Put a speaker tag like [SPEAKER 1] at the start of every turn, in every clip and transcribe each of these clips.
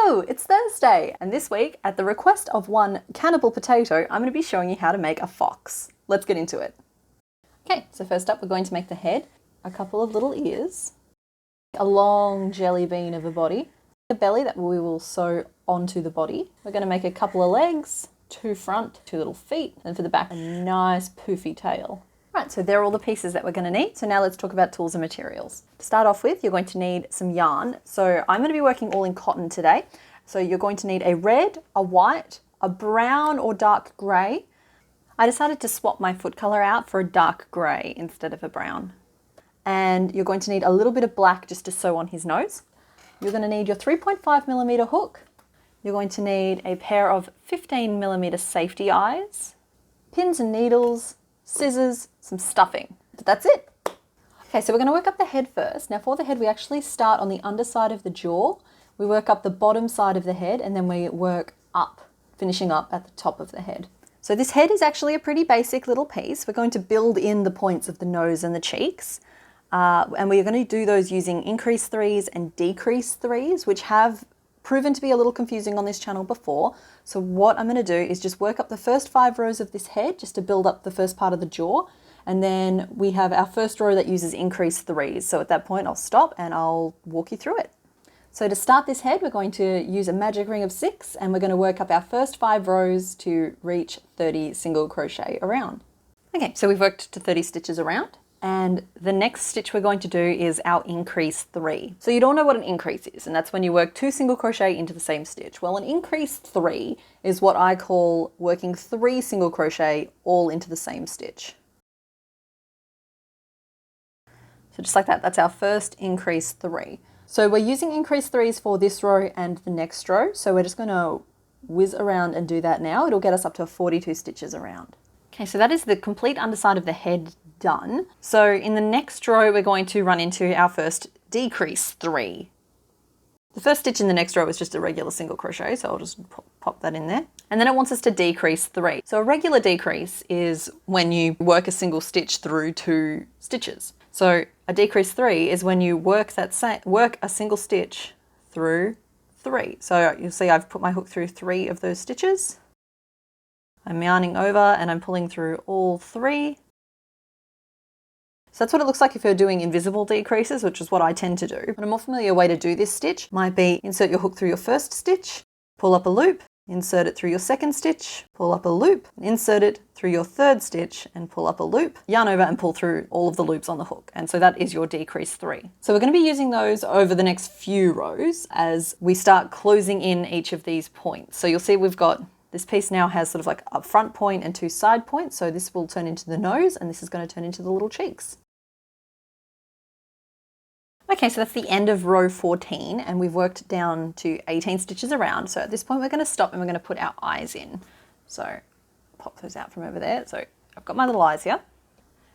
[SPEAKER 1] Hello, it's Thursday, and this week, at the request of one Cannibal Potato, I'm going to be showing you how to make a fox. Let's get into it. Okay, so first up we're going to make the head, a couple of little ears, a long jelly bean of a body, a belly that we will sew onto the body. We're going to make a couple of legs, two front, two little feet, and for the back a nice poofy tail. Right, so they're all the pieces that we're going to need. So now let's talk about tools and materials. To start off with, you're going to need some yarn. So I'm going to be working all in cotton today. So you're going to need a red, a white, a brown or dark grey. I decided to swap my foot colour out for a dark grey instead of a brown. And you're going to need a little bit of black just to sew on his nose. You're going to need your 3.5mm hook. You're going to need a pair of 15mm safety eyes, pins and needles, scissors, some stuffing. But that's it. Okay, so we're going to work up the head first. Now for the head, we actually start on the underside of the jaw. We work up the bottom side of the head and then we work up, finishing up at the top of the head. So this head is actually a pretty basic little piece. We're going to build in the points of the nose and the cheeks. And we're going to do those using increase threes and decrease threes, which have proven to be a little confusing on this channel before. So what I'm going to do is just work up the first 5 rows of this head just to build up the first part of the jaw. And then we have our first row that uses increase threes. So at that point I'll stop and I'll walk you through it. So to start this head, we're going to use a magic ring of 6 and we're going to work up our first 5 rows to reach 30 single crochet around. Okay, so we've worked to 30 stitches around. And the next stitch we're going to do is our increase 3. So you don't know what an increase is, and that's when you work 2 single crochet into the same stitch. Well, an increase 3 is what I call working 3 single crochet all into the same stitch. So just like that, that's our first increase 3. So we're using increase 3s for this row and the next row. So we're just going to whiz around and do that now. It'll get us up to 42 stitches around. Okay, so that is the complete underside of the head done. So in the next row, we're going to run into our first decrease 3. The first stitch in the next row is just a regular single crochet, so I'll just pop that in there. And then it wants us to decrease 3. So a regular decrease is when you work a single stitch through 2 stitches. So a decrease 3 is when you work a single stitch through 3. So you'll see I've put my hook through 3 of those stitches. I'm yarning over and I'm pulling through all 3. So that's what it looks like if you're doing invisible decreases, which is what I tend to do. But a more familiar way to do this stitch might be insert your hook through your first stitch, pull up a loop, insert it through your second stitch, pull up a loop, insert it through your third stitch and pull up a loop, yarn over and pull through all of the loops on the hook. And so that is your decrease 3. So we're going to be using those over the next few rows as we start closing in each of these points. So you'll see we've got this piece now has sort of like a front point and 2 side points. So this will turn into the nose and this is going to turn into the little cheeks. Okay, so that's the end of row 14 and we've worked down to 18 stitches around. So at this point we're going to stop and we're going to put our eyes in. So pop those out from over there. So I've got my little eyes here.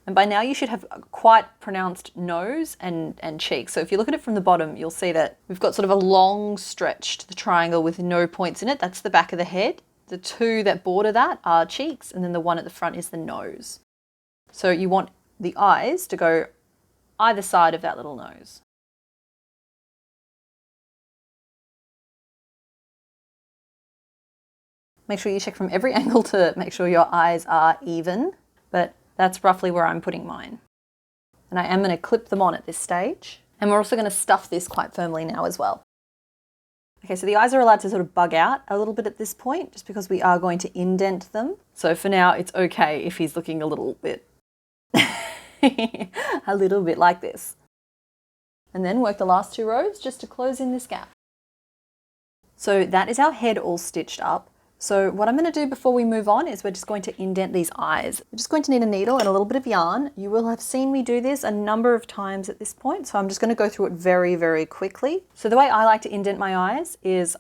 [SPEAKER 1] And by now you should have a quite pronounced nose and cheeks. So if you look at it from the bottom, you'll see that we've got sort of a long stretched triangle with no points in it. That's the back of the head. The 2 that border that are cheeks and then the one at the front is the nose. So you want the eyes to go either side of that little nose. Make sure you check from every angle to make sure your eyes are even, but that's roughly where I'm putting mine. And I am going to clip them on at this stage. And we're also going to stuff this quite firmly now as well. Okay, so the eyes are allowed to sort of bug out a little bit at this point, just because we are going to indent them. So for now, it's okay if he's looking a little bit a little bit like this. And then work the last 2 rows just to close in this gap. So that is our head all stitched up. So what I'm going to do before we move on is we're just going to indent these eyes. We're just going to need a needle and a little bit of yarn. You will have seen me do this a number of times at this point, so I'm just going to go through it very, very quickly. So the way I like to indent my eyes is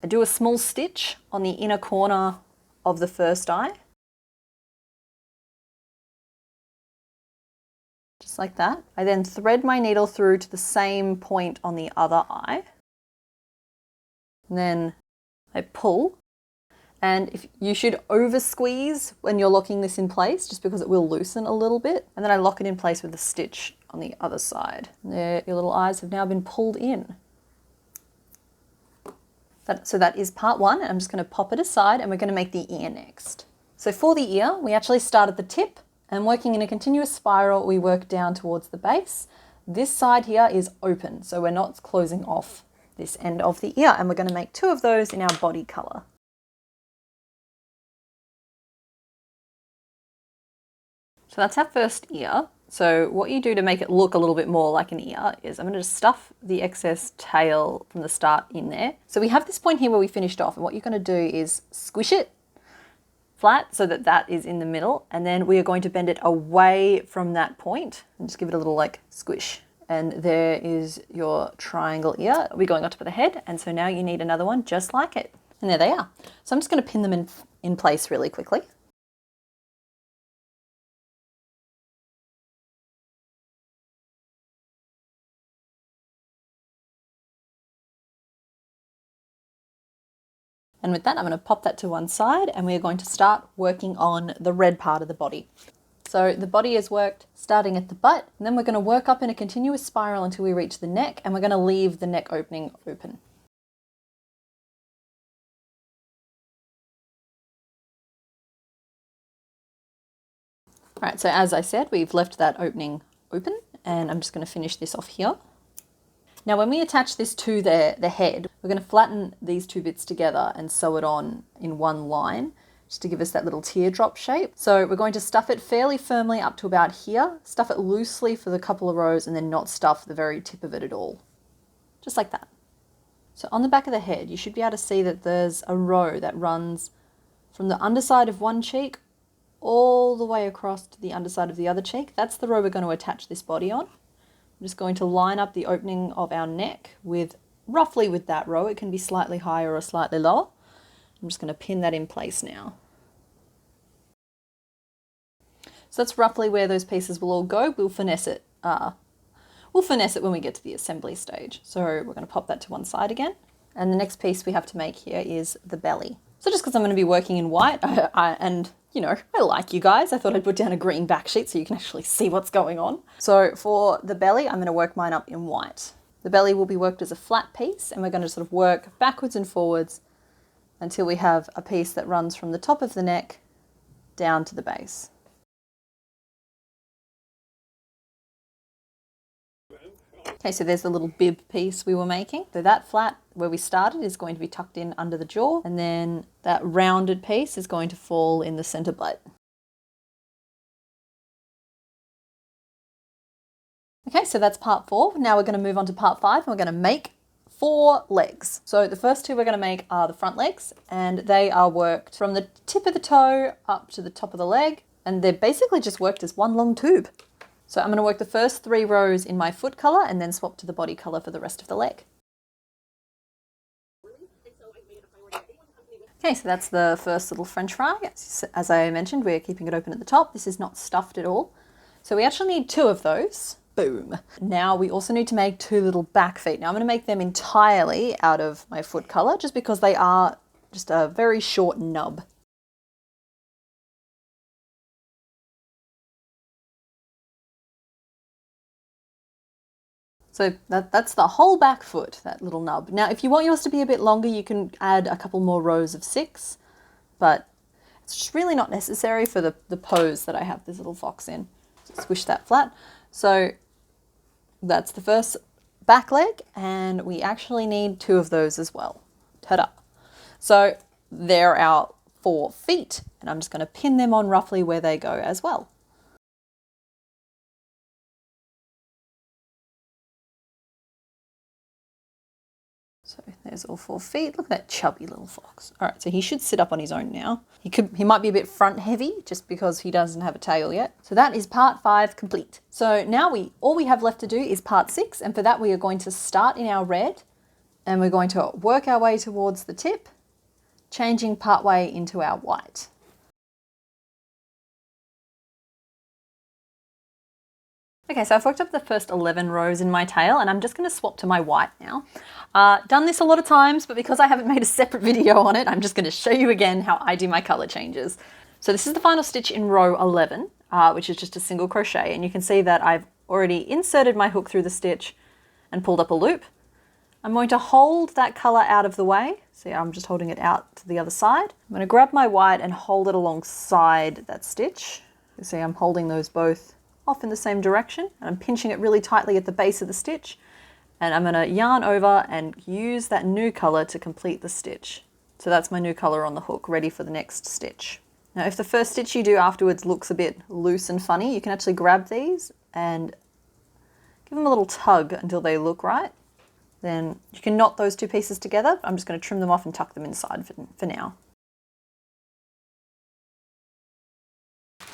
[SPEAKER 1] I do a small stitch on the inner corner of the first eye. Just like that. I then thread my needle through to the same point on the other eye. And then I pull, and if you should over squeeze when you're locking this in place just because it will loosen a little bit, and then I lock it in place with a stitch on the other side. And there, your little eyes have now been pulled in. So that is part one. I'm just going to pop it aside and we're going to make the ear next. So for the ear, we actually start at the tip and working in a continuous spiral, we work down towards the base. This side here is open, so we're not closing off this end of the ear, and we're going to make 2 of those in our body color. So that's our first ear. So what you do to make it look a little bit more like an ear is I'm going to just stuff the excess tail from the start in there. So we have this point here where we finished off, and what you're going to do is squish it flat so that that is in the middle, and then we are going to bend it away from that point and just give it a little like squish. And there is your triangle ear. We're going on top of the head, and so now you need another one just like it. And there they are. So I'm just going to pin them in place really quickly. And with that, I'm going to pop that to one side and we're going to start working on the red part of the body. So the body is worked starting at the butt, and then we're going to work up in a continuous spiral until we reach the neck, and we're going to leave the neck opening open. All right, so as I said, we've left that opening open, and I'm just going to finish this off here. Now when we attach this to the head, we're going to flatten these 2 bits together and sew it on in one line, just to give us that little teardrop shape. So we're going to stuff it fairly firmly up to about here, stuff it loosely for the couple of rows, and then not stuff the very tip of it at all. Just like that. So on the back of the head, you should be able to see that there's a row that runs from the underside of one cheek all the way across to the underside of the other cheek. That's the row we're going to attach this body on. I'm just going to line up the opening of our neck with roughly with that row. It can be slightly higher or slightly lower. I'm just going to pin that in place now. So that's roughly where those pieces will all go. We'll finesse it. We'll finesse it when we get to the assembly stage. So we're going to pop that to one side again. And the next piece we have to make here is the belly. So just because I'm going to be working in white, and you know, I like you guys, I thought I'd put down a green back sheet so you can actually see what's going on. So for the belly, I'm going to work mine up in white. The belly will be worked as a flat piece, and we're going to sort of work backwards and forwards until we have a piece that runs from the top of the neck down to the base. Okay, so there's the little bib piece we were making. So that flat where we started is going to be tucked in under the jaw, and then that rounded piece is going to fall in the center butt. Okay, so that's part 4. Now we're going to move on to part 5, and we're going to make 4 legs. So the first 2 we're going to make are the front legs, and they are worked from the tip of the toe up to the top of the leg, and they're basically just worked as one long tube. So I'm going to work the first 3 rows in my foot color and then swap to the body color for the rest of the leg. Okay, so that's the first little French fry. As I mentioned, we're keeping it open at the top. This is not stuffed at all. So we actually need 2 of those. Boom. Now we also need to make 2 little back feet. Now I'm going to make them entirely out of my foot color just because they are just a very short nub. So that's the whole back foot, that little nub. Now, if you want yours to be a bit longer, you can add a couple more rows of 6, but it's just really not necessary for the pose that I have this little fox in. So squish that flat. So that's the first back leg, and we actually need 2 of those as well. Ta-da! So they're our 4 feet, and I'm just going to pin them on roughly where they go as well. So there's all 4 feet. Look at that chubby little fox. All right, so he should sit up on his own now. He might be a bit front heavy just because he doesn't have a tail yet. So that is part 5 complete. So now all we have left to do is part 6, and for that we are going to start in our red, and we're going to work our way towards the tip, changing part way into our white. Okay, so I've worked up the first 11 rows in my tail, and I'm just going to swap to my white now. Done this a lot of times, but because I haven't made a separate video on it, I'm just going to show you again how I do my color changes. So this is the final stitch in row 11, which is just a single crochet, and you can see that I've already inserted my hook through the stitch and pulled up a loop. I'm going to hold that colour out of the way. See, I'm just holding it out to the other side. I'm going to grab my white and hold it alongside that stitch. You see, I'm holding those both off in the same direction, and I'm pinching it really tightly at the base of the stitch. And I'm going to yarn over and use that new colour to complete the stitch. So that's my new colour on the hook, ready for the next stitch. Now, if the first stitch you do afterwards looks a bit loose and funny, you can actually grab these and give them a little tug until they look right. Then you can knot those two pieces together. I'm just going to trim them off and tuck them inside for now.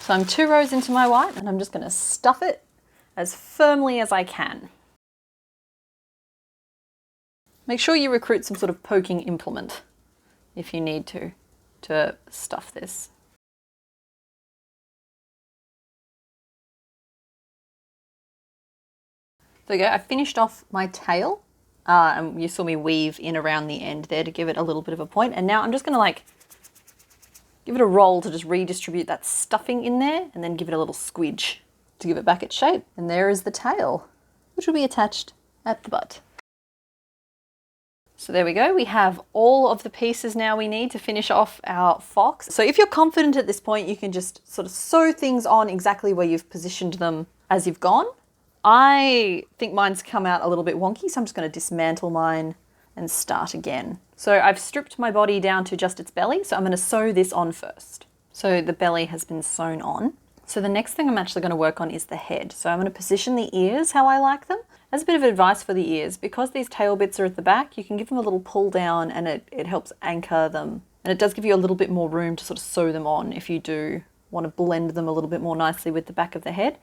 [SPEAKER 1] So I'm 2 rows into my white, and I'm just going to stuff it as firmly as I can. Make sure you recruit some sort of poking implement if you need to stuff this. There you go, I finished off my tail. And you saw me weave in around the end there to give it a little bit of a point. And now I'm just gonna give it a roll to just redistribute that stuffing in there, and then give it a little squidge to give it back its shape. And there is the tail, which will be attached at the butt. So there we go, we have all of the pieces now we need to finish off our fox. So if you're confident at this point, you can just sort of sew things on exactly where you've positioned them as you've gone. I think mine's come out a little bit wonky, so I'm just going to dismantle mine and start again. So I've stripped my body down to just its belly, so I'm going to sew this on first. So the belly has been sewn on. So the next thing I'm actually going to work on is the head. So I'm going to position the ears how I like them. As a bit of advice for the ears, because these tail bits are at the back, you can give them a little pull down, and it helps anchor them. And it does give you a little bit more room to sort of sew them on if you do want to blend them a little bit more nicely with the back of the head.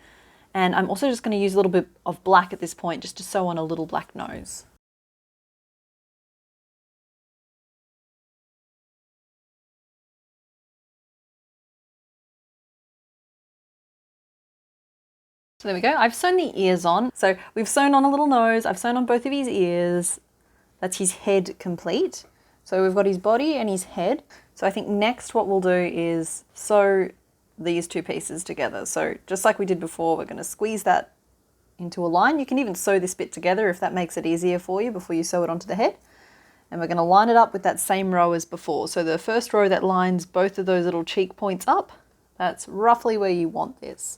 [SPEAKER 1] And I'm also just going to use a little bit of black at this point just to sew on a little black nose. So there we go, I've sewn the ears on. So we've sewn on a little nose, I've sewn on both of his ears. That's his head complete. So we've got his body and his head. So I think next what we'll do is sew these two pieces together. So just like we did before, we're going to squeeze that into a line. You can even sew this bit together if that makes it easier for you before you sew it onto the head. And we're going to line it up with that same row as before. So the first row that lines both of those little cheek points up, that's roughly where you want this.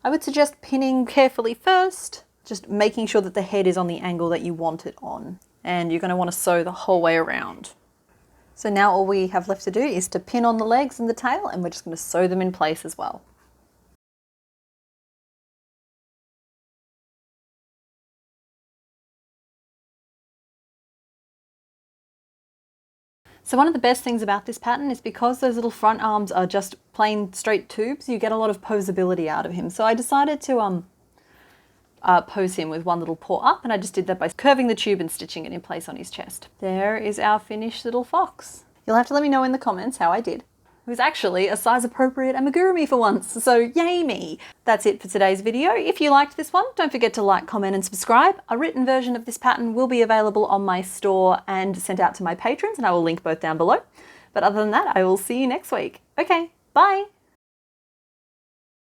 [SPEAKER 1] I would suggest pinning carefully first, just making sure that the head is on the angle that you want it on. And you're going to want to sew the whole way around. So now all we have left to do is to pin on the legs and the tail, and we're just going to sew them in place as well. So one of the best things about this pattern is because those little front arms are just plain straight tubes, you get a lot of posability out of him. So I decided to pose him with one little paw up, and I just did that by curving the tube and stitching it in place on his chest. There is our finished little fox. You'll have to let me know in the comments how I did. It was actually a size appropriate amigurumi for once, so yay me! That's it for today's video. If you liked this one, don't forget to like, comment and subscribe. A written version of this pattern will be available on my store and sent out to my patrons, and I will link both down below. But other than that, I will see you next week. Okay, bye!